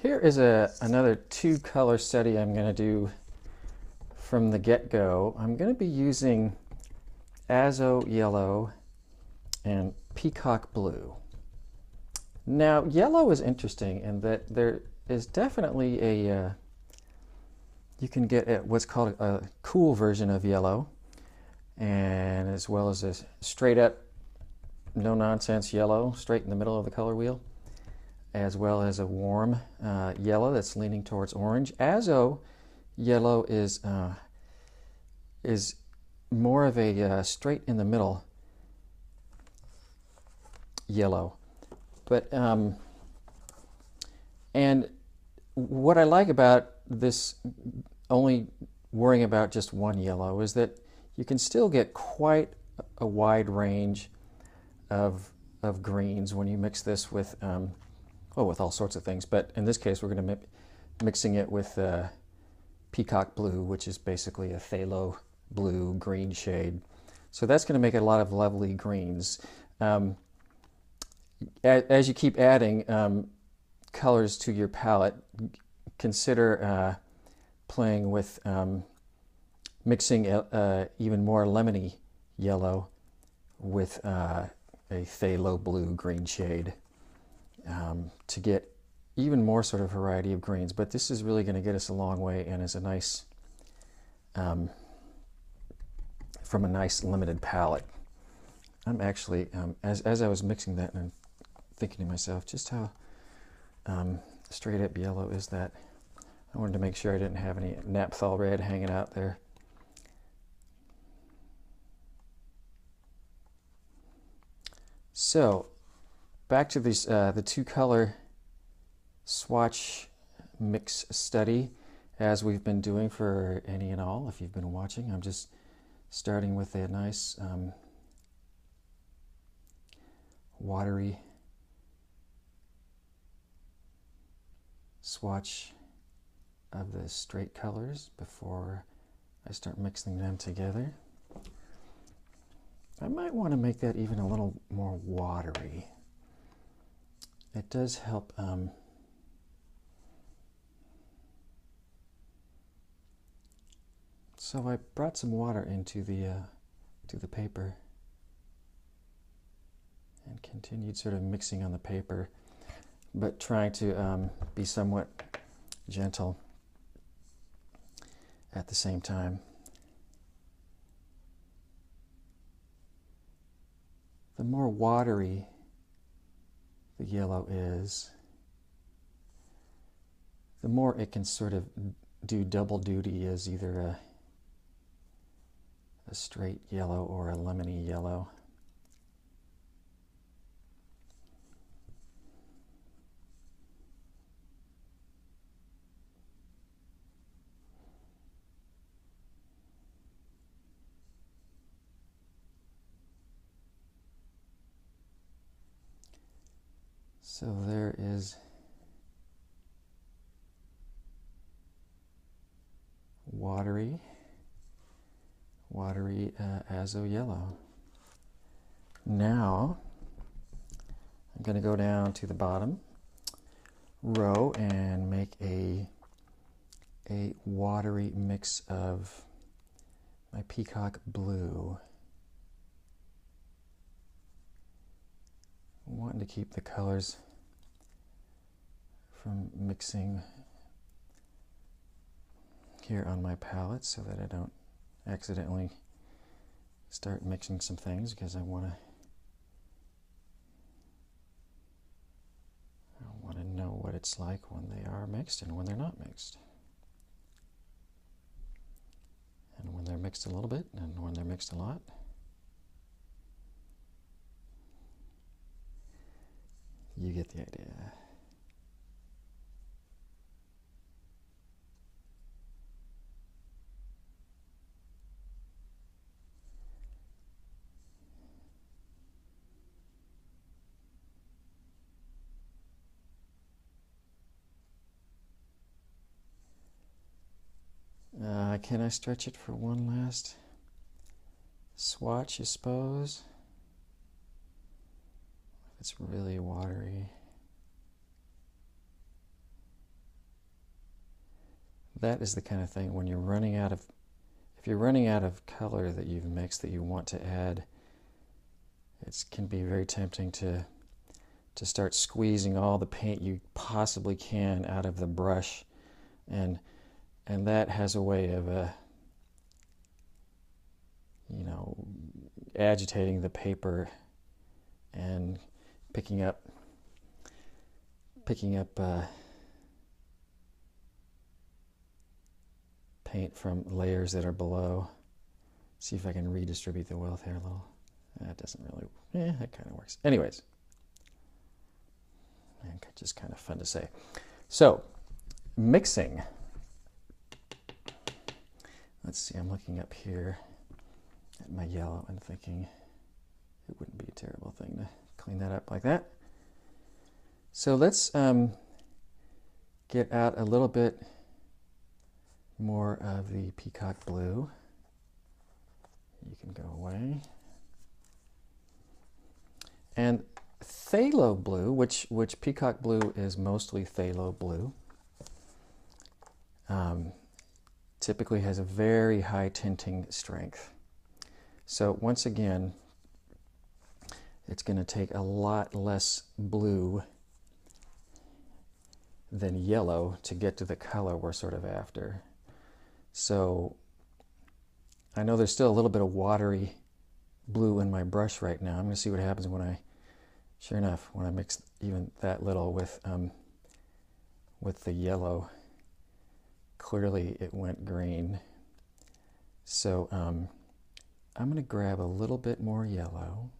Here is another two-color study I'm going to do from the get-go. I'm going to be using azo yellow and peacock blue. Now, yellow is interesting in that there is definitely you can get what's called a cool version of yellow, and as well as a straight-up, no-nonsense yellow, straight in the middle of the color wheel, as well as a warm yellow that's leaning towards orange. Azo yellow is more of a straight in the middle yellow. But and what I like about this, only worrying about just one yellow, is that you can still get quite a wide range of greens when you mix this with with all sorts of things. But in this case, we're going to be mixing it with peacock blue, which is basically a phthalo blue green shade. So that's going to make a lot of lovely greens. As you keep adding colors to your palette, consider playing with mixing even more lemony yellow with a phthalo blue green shade to get even more sort of variety of greens. But this is really going to get us a long way and is a nice, from a nice limited palette. I'm actually, as I was mixing that, and I'm thinking to myself just how straight up yellow is that. I wanted to make sure I didn't have any naphthol red hanging out there. So back to this, the two-color swatch mix study, as we've been doing for any and all. If you've been watching, I'm just starting with a nice watery swatch of the straight colors before I start mixing them together. I might want to make that even a little more watery. It does help so I brought some water into the paper and continued sort of mixing on the paper, but trying to be somewhat gentle at the same time. The more watery the yellow is, the more it can sort of do double duty as either a straight yellow or a lemony yellow. So there is watery azo yellow. Now I'm going to go down to the bottom row and make a watery mix of my peacock blue. I'm wanting to keep the colors from mixing here on my palette so that I don't accidentally start mixing some things, because I want to know what it's like when they are mixed and when they're not mixed, and when they're mixed a little bit and when they're mixed a lot. You get the idea. Can I stretch it for one last swatch, I suppose? It's really watery. that is the kind of thing when you're running out of, if you're running out of color that you've mixed that you want to add, it can be very tempting to start squeezing all the paint you possibly can out of the brush, and that has a way of you know, agitating the paper and picking up paint from layers that are below. See if I can redistribute the wealth here a little. That doesn't really, that kind of works. Anyways, just kind of fun to say. So, mixing. Let's see, I'm looking up here at my yellow and thinking it wouldn't be a terrible thing to clean that up like that. So let's get out a little bit more of the peacock blue. You can go away. And phthalo blue, which peacock blue is mostly phthalo blue, typically has a very high tinting strength. So once again, it's going to take a lot less blue than yellow to get to the color we're sort of after. So I know there's still a little bit of watery blue in my brush right now. I'm going to see what happens when I, sure enough, when I mix even that little with the yellow. Clearly it went green. So I'm going to grab a little bit more yellow.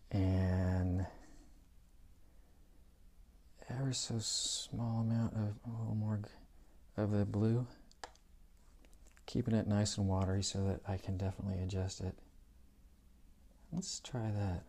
And ever so small amount of a little more of the blue, keeping it nice and watery so that I can definitely adjust it. Let's try that.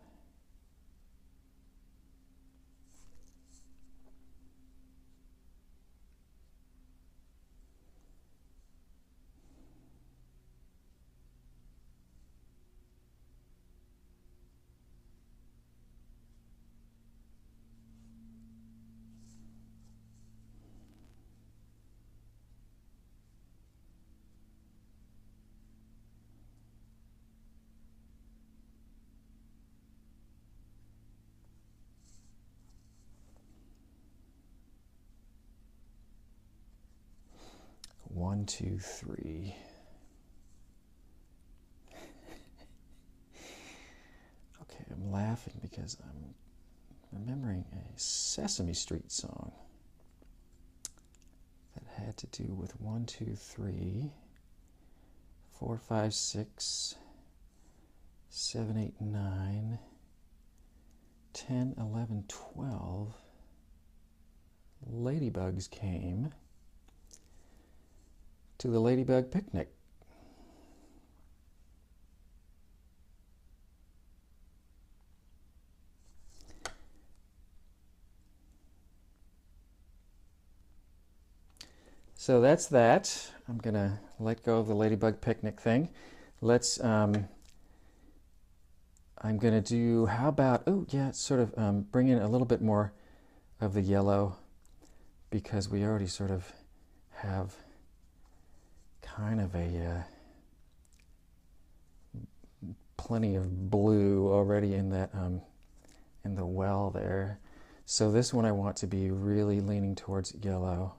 One, two, three. Okay, I'm laughing because I'm remembering a Sesame Street song that had to do with 1, 2, 3, 4, 5, 6, 7, 8, 9, 10, 11, 12. Ladybugs came to the ladybug picnic. So that's that. I'm gonna let go of the ladybug picnic thing. Let's, I'm gonna do, how about, oh yeah, sort of bring in a little bit more of the yellow, because we already sort of have kind of a plenty of blue already in that in the well there. So this one I want to be really leaning towards yellow,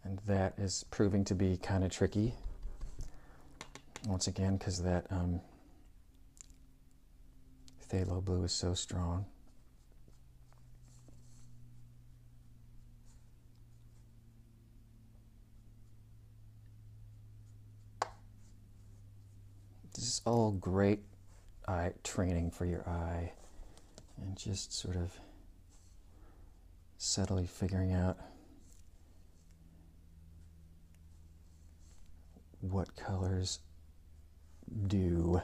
and that is proving to be kind of tricky once again because that phthalo blue is so strong. This is all great eye training for your eye, and just sort of subtly figuring out what colors do.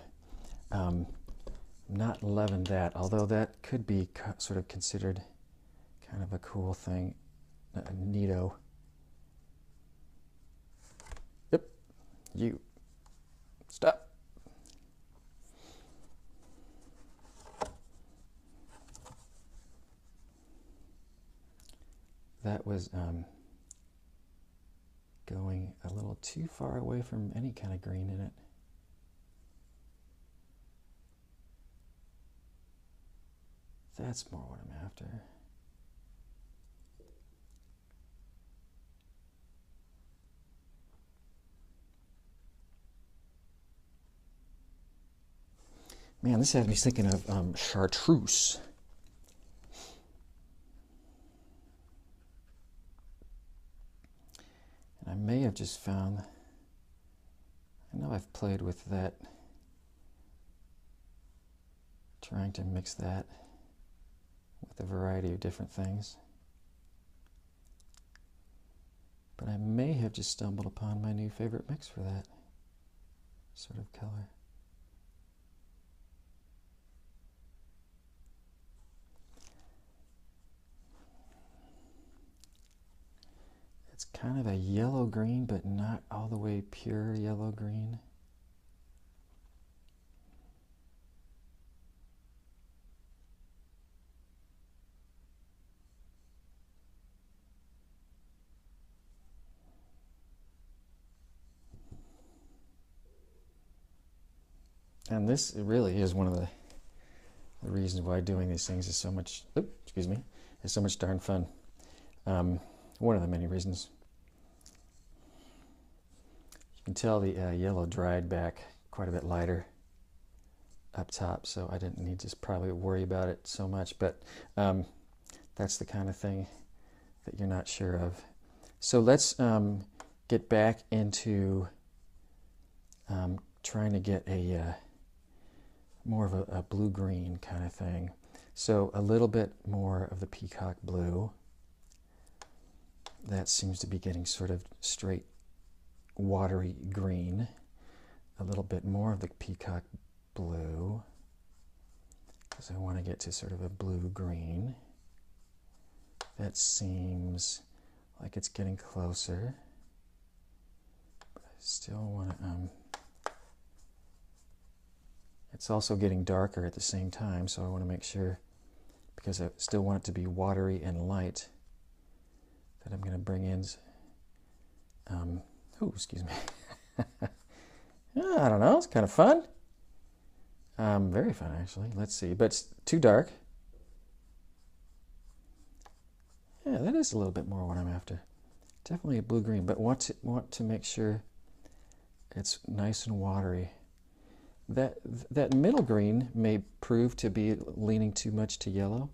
Not loving that, although that could be sort of considered kind of a cool thing, neato. Yep, you stop. that was going a little too far away from any kind of green in it. That's more what I'm after. Man, this has me thinking of chartreuse. And I may have just found, I know I've played with that, trying to mix that with a variety of different things. But I may have just stumbled upon my new favorite mix for that sort of color. It's kind of a yellow green, but not all the way pure yellow green. And this really is one of the reasons why doing these things is so much, is so much darn fun. One of the many reasons. You can tell the yellow dried back quite a bit lighter up top, so I didn't need to probably worry about it so much, but that's the kind of thing that you're not sure of. So let's get back into trying to get a more of a blue-green kind of thing. So a little bit more of the peacock blue. That seems to be getting sort of straight watery green. A little bit more of the peacock blue, because I want to get to sort of a blue-green. That seems like it's getting closer, but I still want to it's also getting darker at the same time, so I want to make sure, because I still want it to be watery and light, that I'm going to bring in, excuse me. I don't know, it's kind of fun. Very fun, actually. Let's see, but it's too dark. Yeah, that is a little bit more what I'm after. Definitely a blue-green, but want to make sure it's nice and watery. That middle green may prove to be leaning too much to yellow.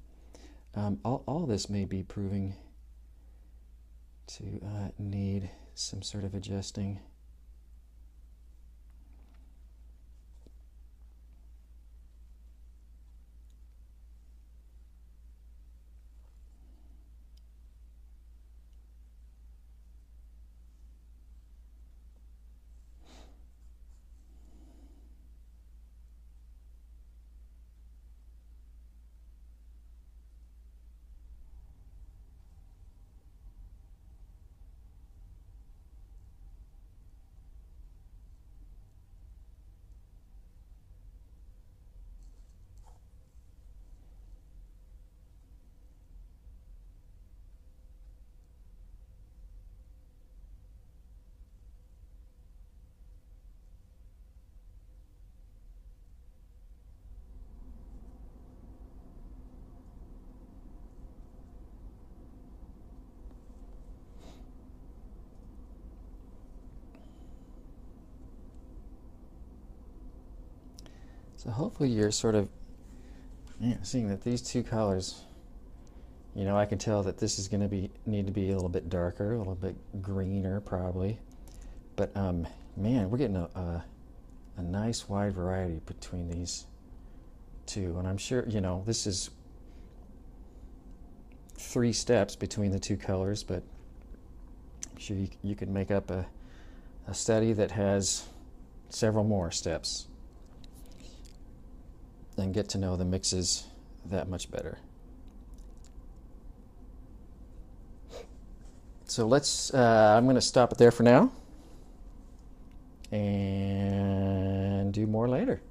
All this may be proving to need some sort of adjusting. So hopefully you're sort of seeing that these two colors, I can tell that this is going to need to be a little bit darker, a little bit greener probably. But man, we're getting a nice wide variety between these two. And I'm sure, this is 3 steps between the two colors, but I'm sure you could make up a study that has several more steps and get to know the mixes that much better. So I'm going to stop it there for now and do more later.